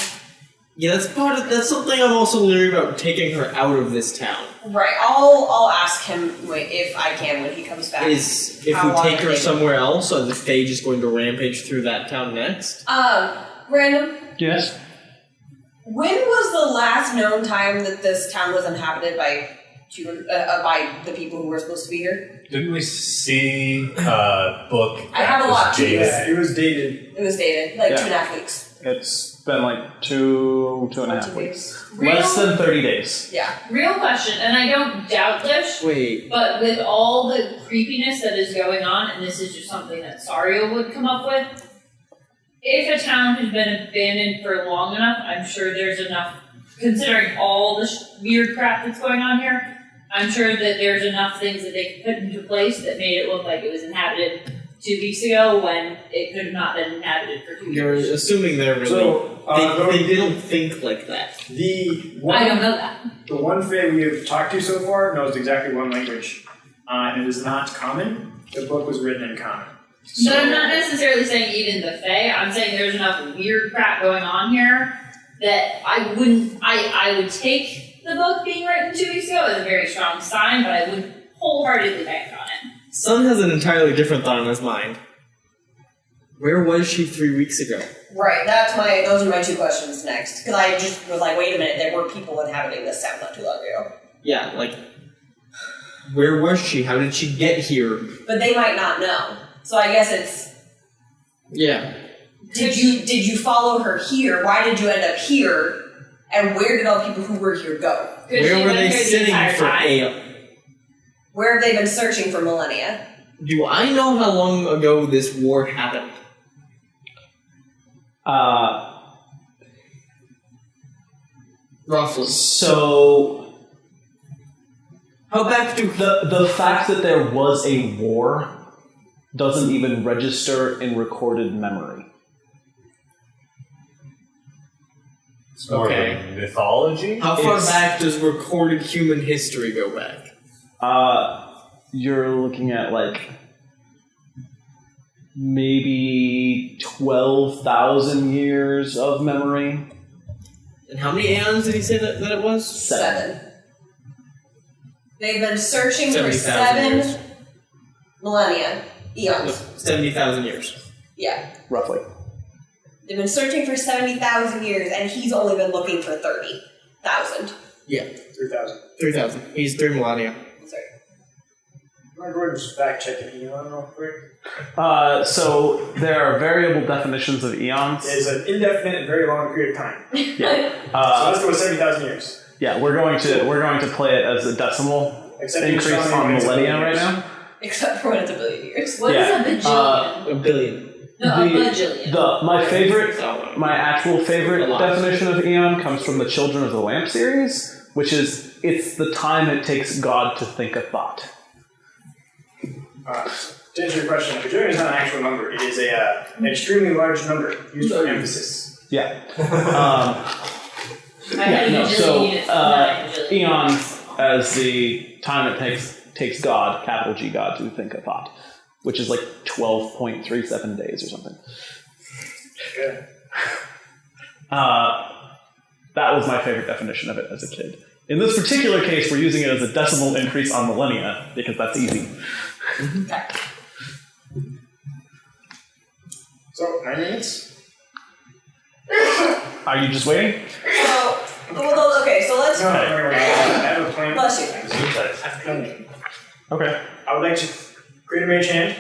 Yeah, that's something I'm also leery about, taking her out of this town. Right, I'll ask him if I can when he comes back. Is if How we long take it her take? somewhere else, are the Fae just going to rampage through that town next? Random. Yes. When was the last known time that this town was inhabited by the people who were supposed to be here? Didn't we see a book? I have a lot too. Yeah, it was dated. It was dated, like Yeah. 2.5 weeks. It's been like two and a half 2 weeks. Real- Less than 30 days. Yeah. Real question, and I don't doubt this, Wait. but with all the creepiness that is going on, and this is just something that Sario would come up with, if a town has been abandoned for long enough, I'm sure there's enough, considering all the weird crap that's going on here, I'm sure that there's enough things that they could put into place that made it look like it was inhabited 2 weeks ago when it could have not been inhabited for 2 You're years. assuming they're really... So, they don't think like that. I don't know that. The one Fae we have talked to so far knows exactly one language, and it is not common. The book was written in common. But I'm not necessarily saying even the Fae. I'm saying there's enough weird crap going on here that I would take the book being written 2 weeks ago as a very strong sign, but I wouldn't wholeheartedly bank on it. Sun has an entirely different thought in his mind. Where was she 3 weeks ago? Right, those are my two questions next. Because I just was like, wait a minute, there were people inhabiting this town not too long ago. Yeah, like... Where was she? How did she get here? But they might not know. So I guess it's, Yeah. did you follow her here? Why did you end up here? And where did all the people who were here go? Could she Where have were been they here the sitting entire for time? Where have they been searching for millennia? Do I know how long ago this war happened? Roughly. So How back do... the fact that there was a war doesn't even register in recorded memory. It's more Okay. of a mythology. How far It's- back does recorded human history go back? You're looking at like maybe 12,000 years of memory. And how many aeons did he say that it was? 7. They've been searching for 70,000 years. 7 millennia. Eons. 70,000 years. Yeah. Roughly. They've been searching for 70,000 years, and he's only been looking for 30,000. Yeah. 3,000. 3,000. He's 3 millennia. Sorry. I'm going to go ahead and just fact check an eon real quick. So there are variable definitions of eons. It is an indefinite and very long period of time. Yeah. So let's go with 70,000 years. Yeah, we're going to play it as a decimal Except you're increase showing on me it's a millennia billion right years. now. Except for when it's a billion years. What is a bajillion? A billion. No, a bajillion. My favorite, Oh, my actual favorite A lot. definition of eon comes from the Children of the Lamp series, which is it's the time it takes God to think a thought. To answer your question, a bajillion is not an actual number. It is an extremely large number used for emphasis. Yeah. I had a No, bajillion so units, not a bajillion. eons as the time it takes God, capital G God, to think a thought, which is like 12.37 days or something. Okay. That was my favorite definition of it as a kid. In this particular case, we're using it as a decimal increase on millennia because that's easy. So, 9 minutes? Are you just waiting? Okay, so let's. No, I have a plan. Bless you. Okay. I would like to create a mage hand,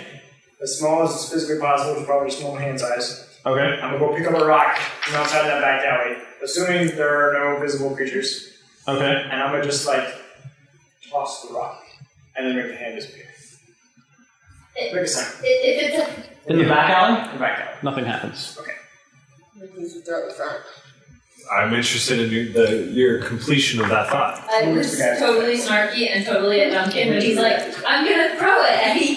as small as physically possible, which is probably small hand size. Okay. I'm gonna go pick up a rock from outside that back alley, assuming there are no visible creatures. Okay. And I'm gonna just like toss the rock, and then make the hand disappear. Make a sign. If it's In the back alley? In the back alley. Nothing happens. Okay. Please throw it in front. I'm interested in your completion of that thought. I was totally snarky and totally a Duncan when he's like, I'm gonna throw it, and he,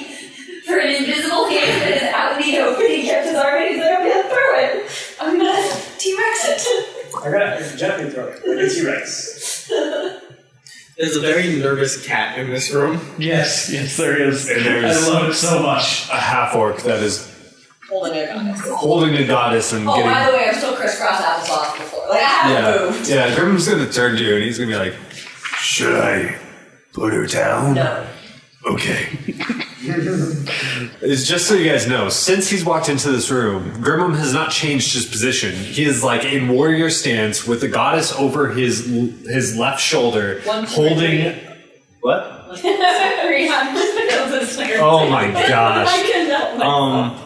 for an invisible hand that is out in the open, he kept his arm and he's like, I'm gonna throw it. I'm gonna T-Rex it. I gotta gently throw it, like a T-Rex. There's a very nervous cat in this room. Yes, there is. And there's I love it so much. a half orc that is Holding a goddess. holding a goddess and Oh, getting. by the way, I'm still crisscross applesauce on the floor. Like, I haven't moved. Yeah, Grim's gonna turn to you and he's gonna be like, "Should I put her down?" No. Okay. It's just so you guys know, since he's walked into this room, Grimum has not changed his position. He is like in warrior stance with the goddess over his left shoulder, 1, 2, holding. What? 300. Oh my gosh. I cannot.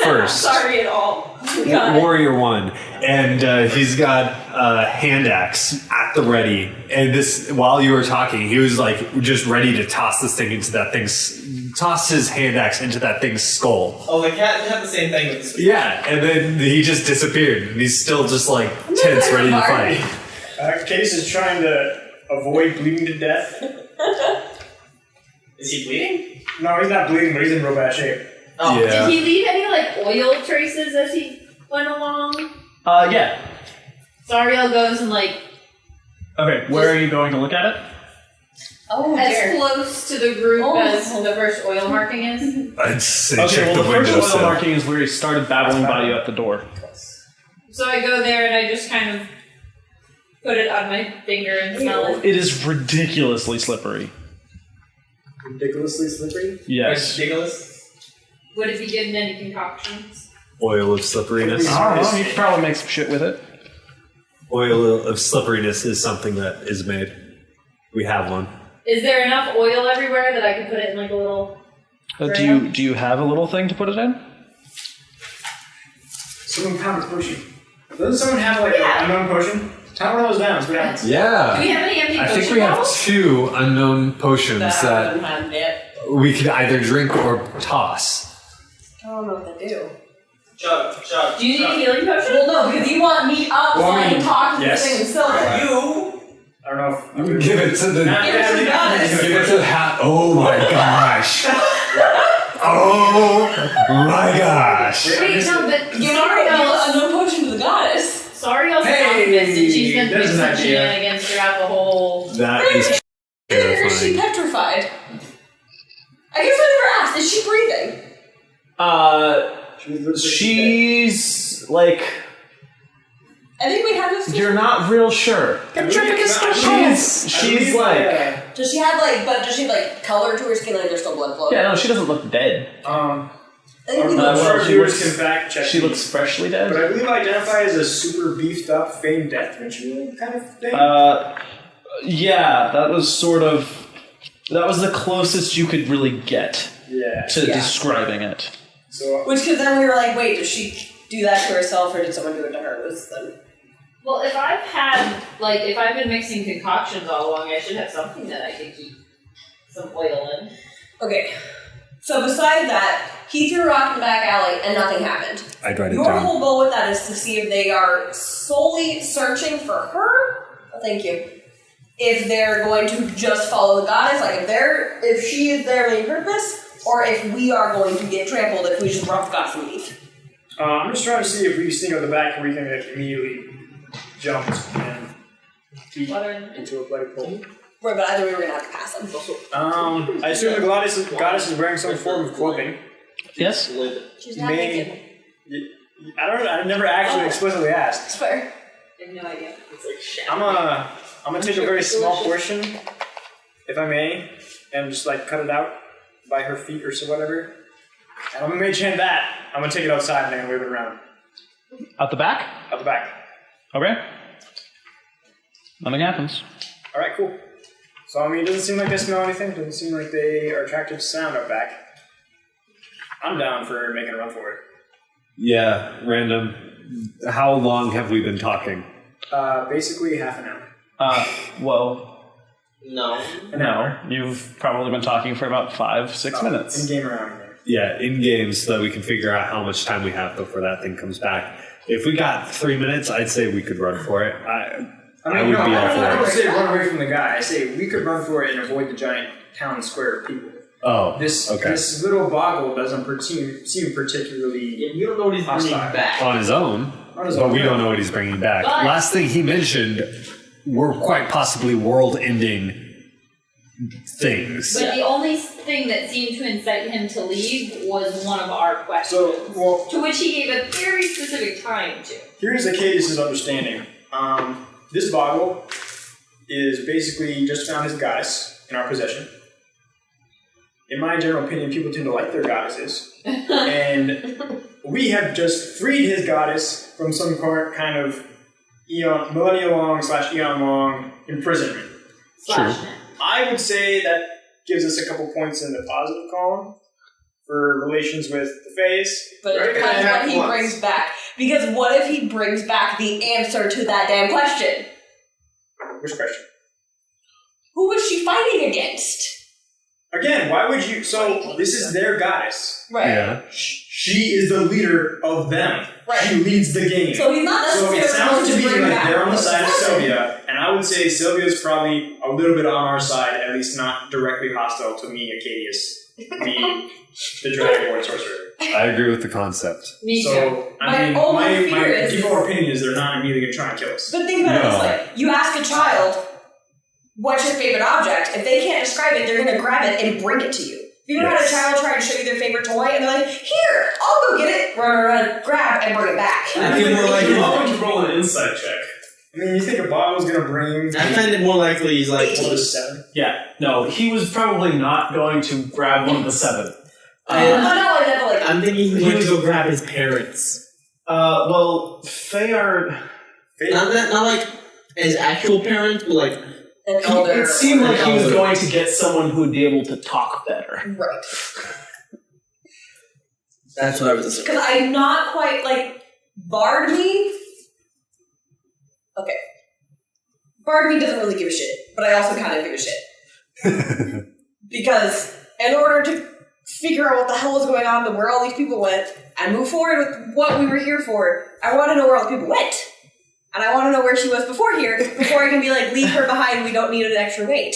First. Sorry at all. Warrior 1, and he's got a hand axe at the ready. And this, while you were talking, he was like just ready to toss this thing into that thing's, toss his hand axe into that thing's skull. Oh, the cat had the same thing with this. Yeah, and then he just disappeared, and he's still just like tense, ready to fight. Case is trying to avoid bleeding to death. Is he bleeding? No, he's not bleeding, but he's in real bad shape. Oh. Yeah. Did he leave any like oil traces as he went along? Yeah. Zariel goes and like Okay, where are you going to look at it? Oh, as dear. close to the group Oh. as the first oil marking is. I'd say Okay, check well, the the first windows. oil marking is where he started babbling by you at the door. So I go there and I just kind of put it on my finger and smell it. It is ridiculously slippery. Ridiculously slippery. Yes. Ridiculous. Would it be good in any concoctions? Oil of slipperiness. I don't know, you could probably make some shit with it. Oil of slipperiness is something that is made. We have one. Is there enough oil everywhere that I could put it in like a little... Do you have a little thing to put it in? Someone found a potion. Doesn't someone have like Yeah. an unknown potion? Tell one of those down. See what happens. Do we Yeah. have any empty I potion think we have bottles? 2 unknown potions That I that haven't had yet. we could either drink or toss. I don't know what they do. Chug. Do you need a healing potion? Well, no, because you want me up so Well, I I can mean, talk to yes. the thing with Silvan. I don't know if Give it to the. Nah, Give it to the goddess. Give it to the hat. Oh my gosh. Oh my gosh. Wait, no, but Give a no potion to the goddess. Sariel's an Hey, alchemist and she's been there's doing an some idea. shenanigans throughout the whole... That is Is she terrifying. petrified? I guess I never asked. Is she breathing? She's like, I think we have this. you're not real sure. She's like, Does she have does she have like color to her skin? Like there's still blood flowing? yeah, no, she doesn't look dead. I think I'm we not look- sure well, if she viewers looks- can fact check. She looks freshly But dead. I believe I identify as a super beefed up feigned death ritual kind of thing. Yeah, that was the closest you could really get Yeah. to describing it. So Which, because then we were like, wait, does she do that to herself or did someone do it to her? Was then Well, if I've been mixing concoctions all along, I should have something that I could keep some oil in. okay. So besides that, he threw a rock in the back alley and nothing happened. I'd write it Your down. whole goal with that is to see if they are solely searching for her. Oh, thank you. If they're going to just follow the goddess, like if she is their main purpose, or if we are going to get trampled if we just rough goddess and leave. I'm just trying to see if we sneak out the back and we can immediately jump and feet into a bloody pool. Right, but either way we're gonna have to pass them. I assume the goddess is wearing some form of clothing. Yes? She's not May- naked. I don't know. I never actually explicitly asked. It's fair. I have no idea. I'm gonna take a very small portion, if I may, and just like cut it out by her feet or so whatever. And I'm gonna mage hand that. I'm gonna take it outside and then wave it around Out the back? out the back. Okay. Nothing happens. All right, cool. So, I mean, it doesn't seem like they smell anything. It doesn't seem like they are attracted to sound up back. I'm down for making a run for it. Yeah, random. How long have we been talking? Basically half an hour. Well, No. An hour. you've probably been talking for about 5-6 minutes. In game around here. Yeah, in game, so that we can figure out how much time we have before that thing comes back. If we got 3 minutes, I'd say we could run for it. I would be all I for don't it. say run away from the guy. I say we could run for it and avoid the giant town square of people. Oh, This okay. this little boggle doesn't seem particularly Yeah, we don't know what he's bringing hostile. back. On his own, On his but own, we yeah. don't know what he's bringing back. But- Last thing he mentioned were quite possibly world-ending things. But the only thing that seemed to incite him to leave was one of our questions. So, well, to which he gave a very specific time to. here's Acadius' understanding. This boggle is basically just found his goddess in our possession. In my general opinion, people tend to like their goddesses. And we have just freed his goddess from some kind of millennial-long / eon-long imprisonment. Slash. I would say that gives us a couple points in the positive column for relations with the Fays. But it depends what he brings back. Because what if he brings back the answer to that damn question? Which question? Who was she fighting against? Again, why would you... So, this is their goddess. Right. Yeah. She is the leader of them. Right. She leads the game. So he's not So necessarily it sounds to going me bring like back they're on the what's side of happening. Sylvia, and I would say Sylvia's probably a little bit on our side, at least not directly hostile to me, Acadius, the Dragonborn sorcerer. I agree with the concept. Me too. So, I mean, My only my fear is- default opinion is they're not immediately going to try and kill us. But think about it No. this way. You ask a child, what's your favorite object? If they can't describe it, they're going to grab it and bring it to you. Have you ever had a Yes. child try to show you their favorite toy and they're like, here, I'll go get it, run, grab, and bring it back? I feel more like Why would you roll an insight check? I mean, you think a bottle's going to bring... I find it more likely he's like, What was 7? Yeah, no, he was probably not going to grab one of the 7. Not like that, but like, I'm thinking he went to go grab his parents. Well, Faye are... Not like his actual parents, but like an elder. It seemed like he was elder. going to get someone who would be able to talk better. Right. that's what I was assuming. Because I'm not quite, like, Bardme... Okay. Bardme doesn't really give a shit, but I also kind of give a shit. Because in order to figure out what the hell was going on, where all these people went, and move forward with what we were here for, I want to know where all the people went. And I want to know where she was before I can be like, leave her behind, we don't need an extra weight.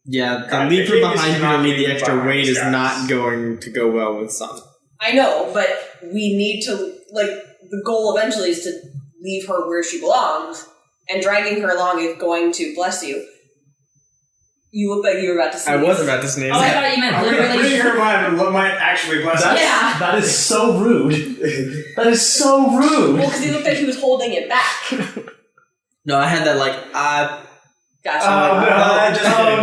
Yeah, the God, leave her the king is behind you not don't need the leaving extra behind weight these is guys. not going to go well with Sun. I know, but we need to, like, the goal eventually is to leave her where she belongs, and dragging her along is going to, bless you. You look like you were about to sneeze. I was about to sneeze. Oh, I thought you meant Bringing literally. her might actually bless us. Yeah. That is so rude. That is so rude. Well, because he looked like he was holding it back. No, I had that like Gotcha.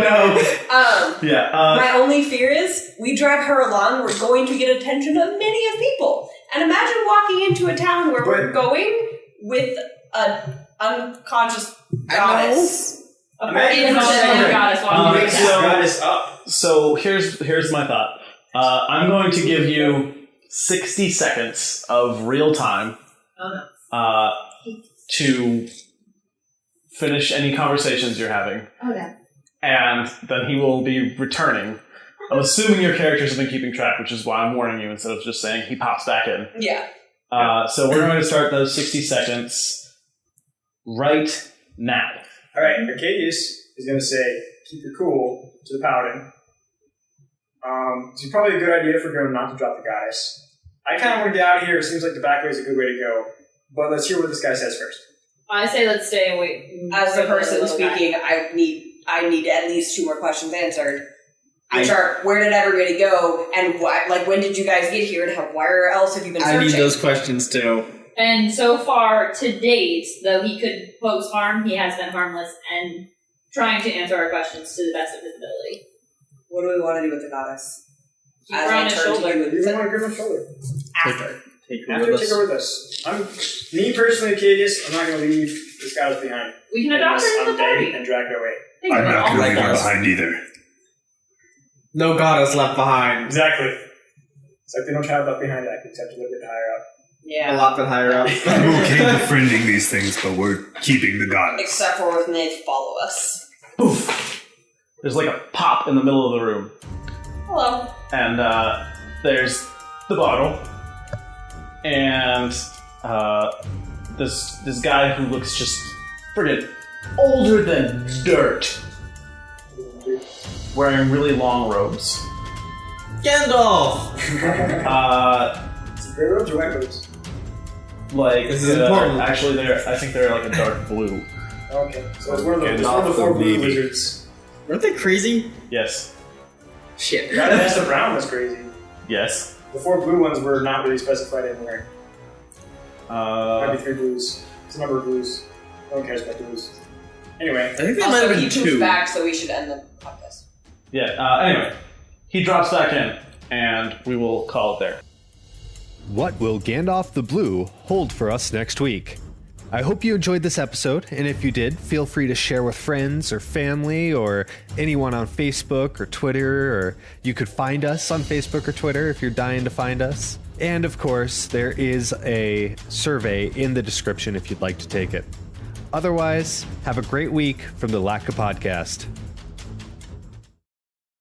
no. Yeah. My only fear is we drag her along, we're going to get attention of many of people. And imagine walking into a town where we're going with an unconscious goddess. Imagine goddess walking Wakes through town. goddess up. So here's my thought. I'm going to give you 60 seconds of real time to finish any conversations you're having, Okay. and then he will be returning. I'm assuming your characters have been keeping track, which is why I'm warning you instead of just saying he pops back in. Yeah. So we're going to start those 60 seconds right now. All right, Arcadius is going to say, keep your cool to the paladin. It's probably a good idea for him not to drop the goddess. I kind of want to get out of here. It seems like the back way is a good way to go. But let's hear what this guy says first. I say let's stay away. As the from person little guy. speaking, I need at least 2 more questions answered. Which are, where did everybody go, and why? Like, when did you guys get here, and where else have you been I searching? need those questions too. And so far, to date, though he could pose harm, he has been harmless and trying to answer our questions to the best of his ability. What do we want to do with the goddess? Keep her on his shoulder. You want to give him a shoulder. After. Take her After with take us. her with us. Me personally, Cadius, I'm not going to leave the scouts behind. We can adopt Unless her into I'm the party. dead and dragged away. Think I'm about not all going to the leave her things. behind either. No goddess left behind. Exactly. It's like they don't travel up behind that, except a little bit higher up. A Yeah. lot bit higher up. I'm okay befriending these things, but we're keeping the goddess. Except for when they follow us. Poof! There's like a pop in the middle of the room. Hello. And there's the bottle. And this guy who looks just friggin' older than dirt. Wearing really long robes. Gandalf! Gray robes or white robes? Like, This is important. actually, I think they're like a dark blue. Okay, so it's one of the, And it's one of the not four the blue navy. wizards. Aren't they crazy? Yes. Shit. The guy that has the brown was crazy. Yes. The four blue ones were not really specified anywhere. Might be 3 blues. It's a number of blues. No one cares about blues. Anyway, I think they might Also, have he been moves 2. back, so we should end the podcast. Yeah, anyway. He drops back in, and we will call it there. What will Gandalf the Blue hold for us next week? I hope you enjoyed this episode, and if you did, feel free to share with friends or family or anyone on Facebook or Twitter, or you could find us on Facebook or Twitter if you're dying to find us. And of course, there is a survey in the description if you'd like to take it. Otherwise, have a great week from the Latka Podcast.